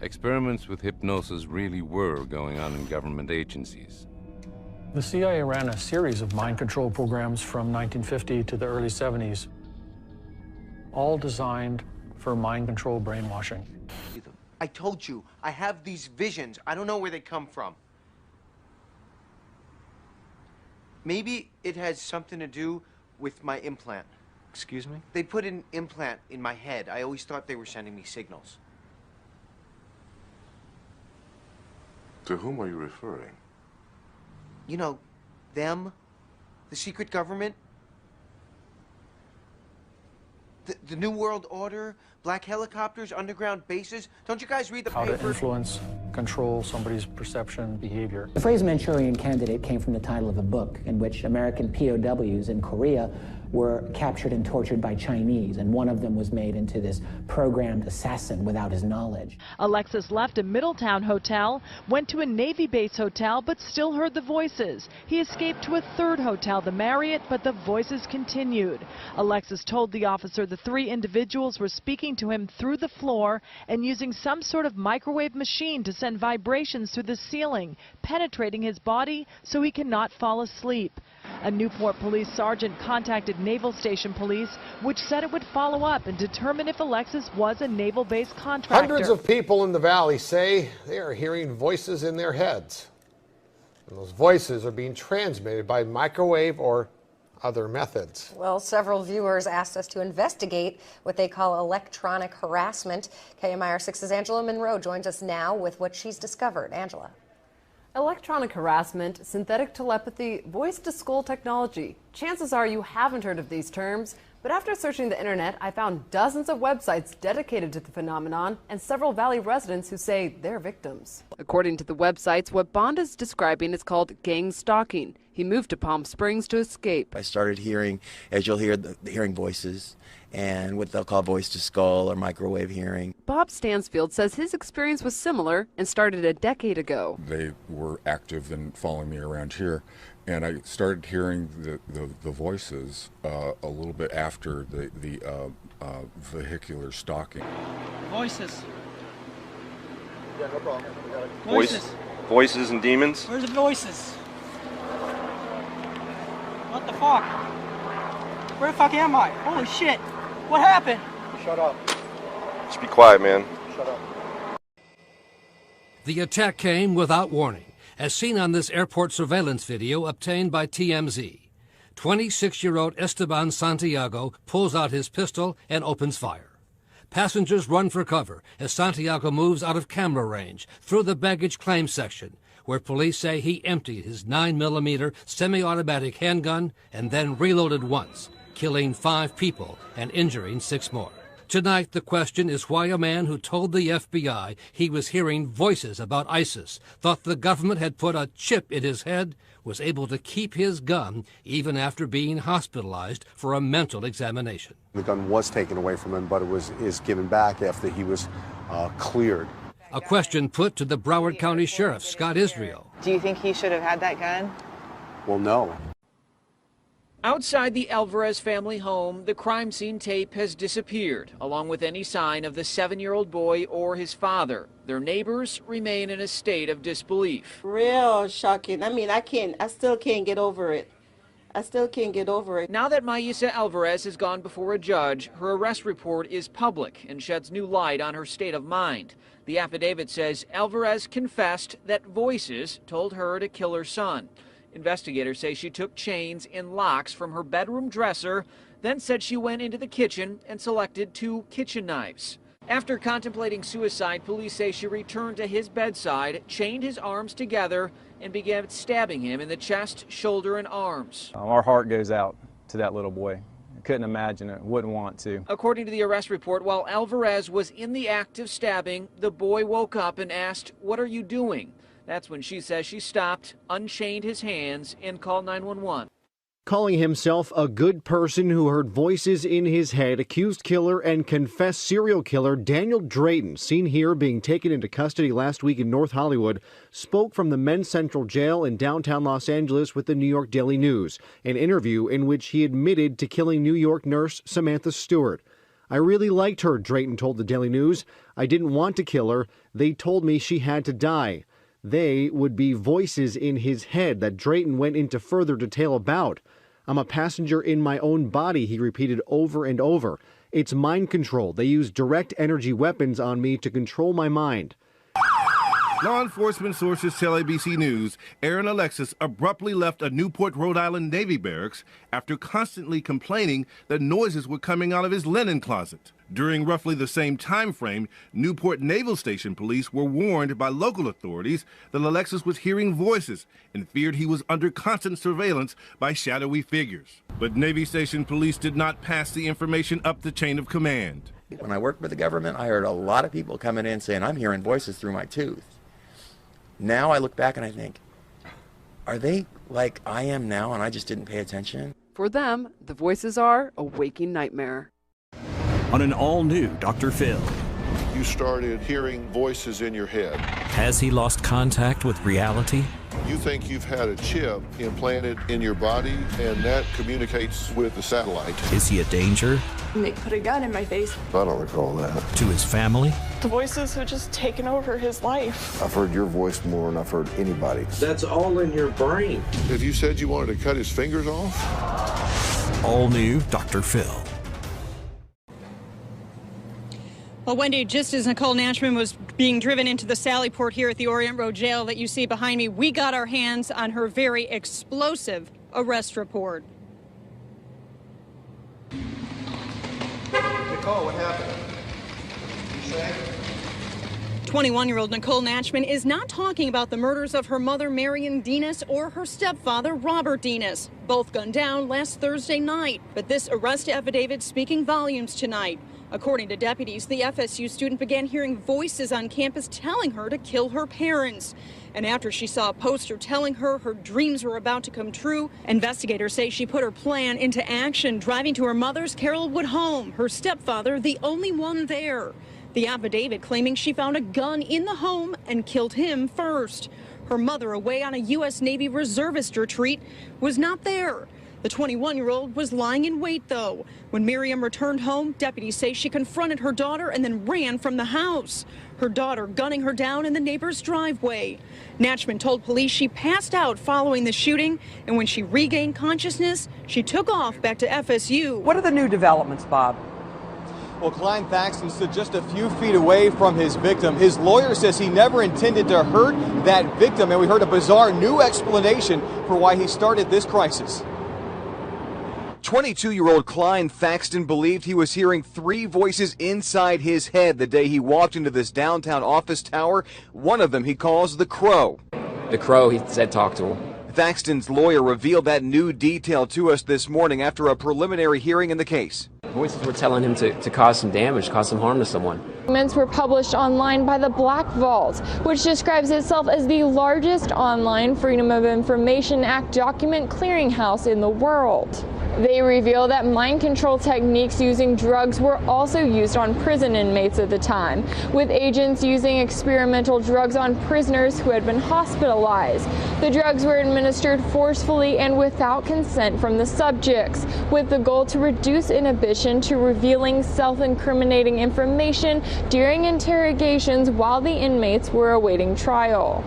experiments with hypnosis really were going on in government agencies. The CIA ran a series of mind control programs from 1950 to the early 70s, all designed for mind control brainwashing. I told you, I have these visions. I don't know where they come from. Maybe it has something to do with my implant. Excuse me? They put an implant in my head. I always thought they were sending me signals. To whom are you referring? You know, them, the secret government, the New World Order, black helicopters, underground bases. Don't you guys read the How paper? to influence, control somebody's perception, behavior. The phrase Manchurian Candidate came from the title of a book in which American POWs in Korea were captured and tortured by Chinese, and one of them was made into this programmed assassin without his knowledge. Alexis left a Middletown hotel, went to a Navy base hotel, but still heard the voices. He escaped to a third hotel, the Marriott, but the voices continued. Alexis told the officer the three individuals were speaking to him through the floor and using some sort of microwave machine to send vibrations through the ceiling, penetrating his body so he cannot fall asleep. A Newport police sergeant contacted Naval Station Police, which said it would follow up and determine if Alexis was a naval base contractor. Hundreds of people in the valley say they are hearing voices in their heads. And those voices are being transmitted by microwave or other methods. Well, several viewers asked us to investigate what they call electronic harassment. KMIR 6's Angela Monroe joins us now with what she's discovered. Angela. Electronic harassment, synthetic telepathy, voice-to-skull technology. Chances are you haven't heard of these terms, but after searching the internet, I found dozens of websites dedicated to the phenomenon and several Valley residents who say they're victims. According to the websites, what Bond is describing is called gang stalking. He moved to Palm Springs to escape. I started hearing, as you'll hear, hearing voices and what they'll call voice-to-skull or microwave hearing. Bob Stansfield says his experience was similar and started a decade ago. They were active in following me around here, and I started hearing the voices a little bit after the vehicular stalking. Voices. Yeah, no problem. Voices. Voices and demons? Where's the voices? What the fuck? Where the fuck am I? Holy shit. What happened? Shut up. Just be quiet, man. Shut up. The attack came without warning, as seen on this airport surveillance video obtained by TMZ. 26-year-old Esteban Santiago pulls out his pistol and opens fire. Passengers run for cover as Santiago moves out of camera range through the baggage claim section, where police say he emptied his 9mm semi-automatic handgun and then reloaded once, killing 5 people and injuring 6 more. Tonight, the question is why a man who told the FBI he was hearing voices about ISIS, thought the government had put a chip in his head, was able to keep his gun even after being hospitalized for a mental examination. The gun was taken away from him, but is given back after he was cleared. A question put to the Broward County Sheriff, Scott Israel. Do you think he should have had that gun? Well, no. Outside the Alvarez family home, the crime scene tape has disappeared, along with any sign of the 7-year-old boy or his father. Their neighbors remain in a state of disbelief. Real shocking. I mean, I still can't get over it. I still can't get over it. Now that Mayisa Alvarez has gone before a judge, her arrest report is public and sheds new light on her state of mind. The affidavit says Alvarez confessed that voices told her to kill her son. Investigators say she took chains and locks from her bedroom dresser, then said she went into the kitchen and selected 2 kitchen knives. After contemplating suicide, police say she returned to his bedside, chained his arms together, and began stabbing him in the chest, shoulder, and arms. Our heart goes out to that little boy. I couldn't imagine it, wouldn't want to. According to the arrest report, while Alvarez was in the act of stabbing, the boy woke up and asked, "What are you doing?" That's when she says she stopped, unchained his hands, and called 911. Calling himself a good person who heard voices in his head, accused killer and confessed serial killer Daniel Drayton, seen here being taken into custody last week in North Hollywood, spoke from the Men's Central Jail in downtown Los Angeles with the New York Daily News, an interview in which he admitted to killing New York nurse Samantha Stewart. I really liked her, Drayton told the Daily News. I didn't want to kill her. They told me she had to die. They would be voices in his head that Drayton went into further detail about. I'm a passenger in my own body, he repeated over and over. It's mind control. They use direct energy weapons on me to control my mind. Law enforcement sources tell ABC News Aaron Alexis abruptly left a Newport, Rhode Island Navy barracks after constantly complaining that noises were coming out of his linen closet. During roughly the same time frame, Newport Naval Station police were warned by local authorities that Alexis was hearing voices and feared he was under constant surveillance by shadowy figures. But Navy Station police did not pass the information up the chain of command. When I worked with the government, I heard a lot of people coming in saying, I'm hearing voices through my tooth. Now I look back and I think, are they like I am now and I just didn't pay attention? For them, the voices are a waking nightmare. On an all-new Dr. Phil. You started hearing voices in your head. Has he lost contact with reality? You think you've had a chip implanted in your body, and that communicates with the satellite. Is he a danger? They put a gun in my face. I don't recall that. To his family? The voices have just taken over his life. I've heard your voice more than I've heard anybody. That's all in your brain. Have you said you wanted to cut his fingers off? All new Dr. Phil. Well, Wendy, just as Nicole Natchman was being driven into the Sally Port here at the Orient Road Jail that you see behind me, we got our hands on her very explosive arrest report. Nicole, what happened? You say? 21-year-old Nicole Natchman is not talking about the murders of her mother, Marion Denis, or her stepfather, Robert Denis, both gunned down last Thursday night. But this arrest affidavit speaking volumes tonight. According to deputies, the FSU student began hearing voices on campus telling her to kill her parents. And after she saw a poster telling her her dreams were about to come true, investigators say she put her plan into action, driving to her mother's Carrollwood home, her stepfather the only one there. The affidavit claiming she found a gun in the home and killed him first. Her mother, away on a U.S. Navy reservist retreat, was not there. The 21-year-old was lying in wait, though. When Miriam returned home, deputies say she confronted her daughter and then ran from the house. Her daughter gunning her down in the neighbor's driveway. Natchman told police she passed out following the shooting, and when she regained consciousness, she took off back to FSU. What are the new developments, Bob? Well, Cline Thaxton stood just a few feet away from his victim. His lawyer says he never intended to hurt that victim, and we heard a bizarre new explanation for why he started this crisis. 22-year-old Cline Thaxton believed he was hearing three voices inside his head the day he walked into this downtown office tower. One of them he calls the Crow. The Crow, he said, talk to him. Thaxton's lawyer revealed that new detail to us this morning after a preliminary hearing in the case. Voices were telling him to cause some damage, cause some harm to someone. Documents were published online by the Black Vault, which describes itself as the largest online Freedom of Information Act document clearinghouse in the world. They reveal that mind control techniques using drugs were also used on prison inmates at the time, with agents using experimental drugs on prisoners who had been hospitalized. The drugs were administered forcefully and without consent from the subjects, with the goal to reduce inhibition to revealing self-incriminating information during interrogations while the inmates were awaiting trial.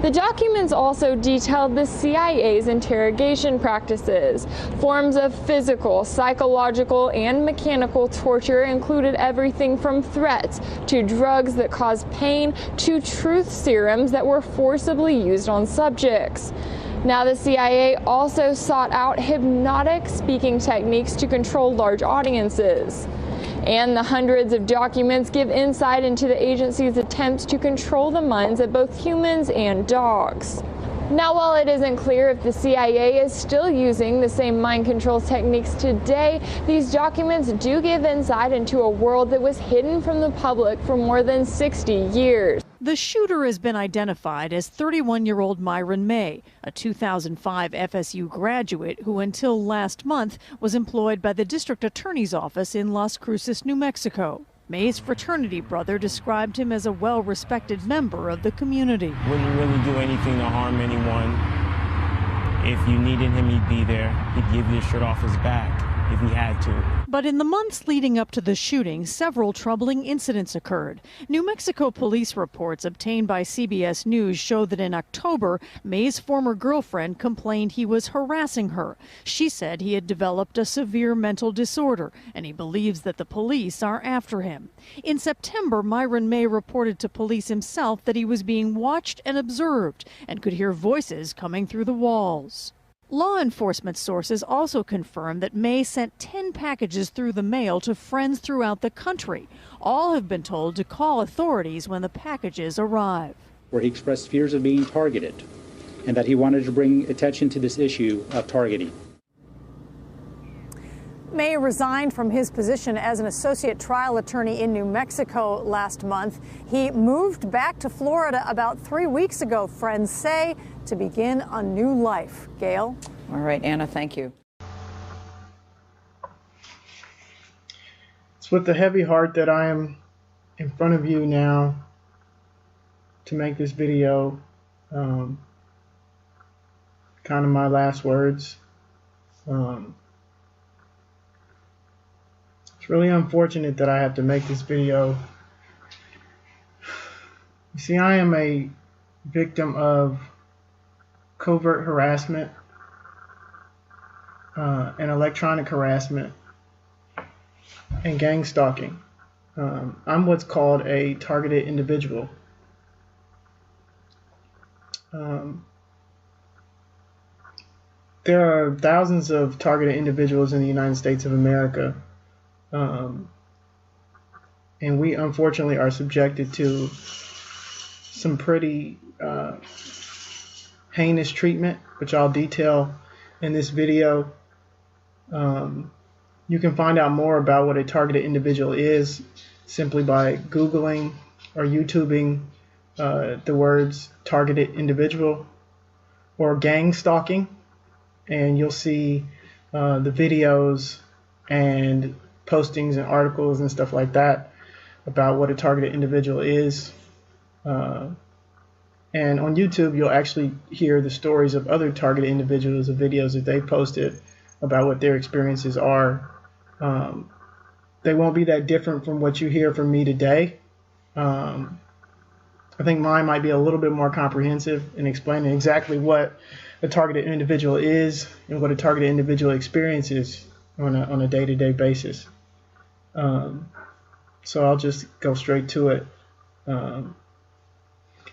The documents also detailed the CIA's interrogation practices. Forms of physical, psychological, and mechanical torture included everything from threats to drugs that cause pain to truth serums that were forcibly used on subjects. Now, the CIA also sought out hypnotic speaking techniques to control large audiences. And the hundreds of documents give insight into the agency's attempts to control the minds of both humans and dogs. Now, while it isn't clear if the CIA is still using the same mind control techniques today, these documents do give insight into a world that was hidden from the public for more than 60 years. The shooter has been identified as 31-year-old Myron May, a 2005 FSU graduate who until last month was employed by the district attorney's office in Las Cruces, New Mexico. May's fraternity brother described him as a well-respected member of the community. Wouldn't really do anything to harm anyone. If you needed him, he'd be there. He'd give you a shirt off his back. if he had to. But in the months leading up to the shooting, several troubling incidents occurred. New Mexico police reports obtained by CBS News show that in October, May's former girlfriend complained he was harassing her. She said he had developed a severe mental disorder, and he believes that the police are after him. In September, Myron May reported to police himself that he was being watched and observed and could hear voices coming through the walls. Law enforcement sources also confirmed that May sent 10 packages through the mail to friends throughout the country. All have been told to call authorities when the packages arrive. Where he expressed fears of being targeted and that he wanted to bring attention to this issue of targeting. May resigned from his position as an associate trial attorney in New Mexico last month. He moved back to Florida about 3 weeks ago, friends say, to begin a new life. Gail? All right, Anna, thank you. It's with a heavy heart that I am in front of you now to make this video kind of my last words. It's really unfortunate that I have to make this video. You see, I am a victim of covert harassment and electronic harassment and gang stalking. I'm what's called a targeted individual. There are thousands of targeted individuals in the United States of America. And we unfortunately are subjected to some pretty heinous treatment, which I'll detail in this video. You can find out more about what a targeted individual is simply by Googling or YouTubing the words targeted individual or gang stalking, and you'll see the videos and postings and articles and stuff like that about what a targeted individual is. And on YouTube, you'll actually hear the stories of other targeted individuals, the videos that they posted about what their experiences are. They won't be that different from what you hear from me today. I think mine might be a little bit more comprehensive in explaining exactly what a targeted individual is and what a targeted individual experiences on a day-to-day basis. So I'll just go straight to it.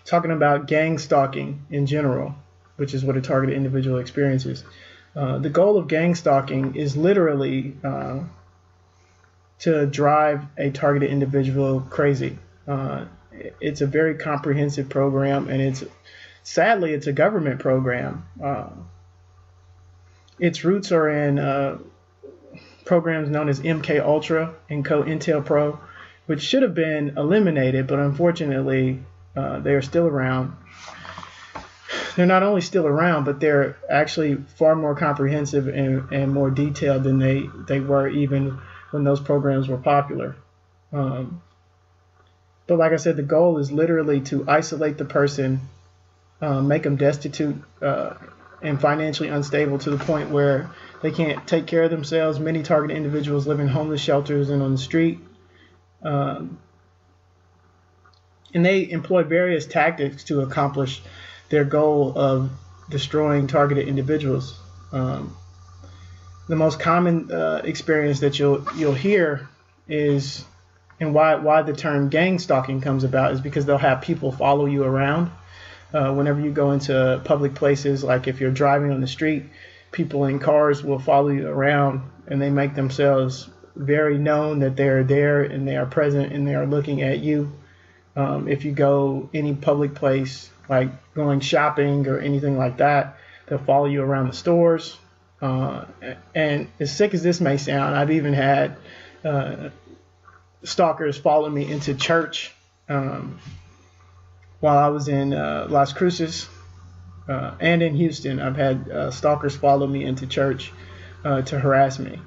Talking about gang stalking in general, which is what a targeted individual experiences. The goal of gang stalking is literally to drive a targeted individual crazy. It's a very comprehensive program, and sadly it's a government program. Its roots are in programs known as MK Ultra and COINTELPRO, which should have been eliminated, but unfortunately they are still around. They're not only still around, but they're actually far more comprehensive and more detailed than they were even when those programs were popular. But like I said, the goal is literally to isolate the person, make them destitute and financially unstable to the point where they can't take care of themselves. Many targeted individuals live in homeless shelters and on the street. And they employ various tactics to accomplish their goal of destroying targeted individuals. The most common experience that you'll hear is, and why the term gang stalking comes about, is because they'll have people follow you around. Whenever you go into public places, like if you're driving on the street, people in cars will follow you around, and they make themselves very known that they're there and they are present and they are looking at you. If you go any public place, like going shopping or anything like that, they'll follow you around the stores. And as sick as this may sound, I've even had stalkers follow me into church while I was in Las Cruces and in Houston. I've had stalkers follow me into church to harass me.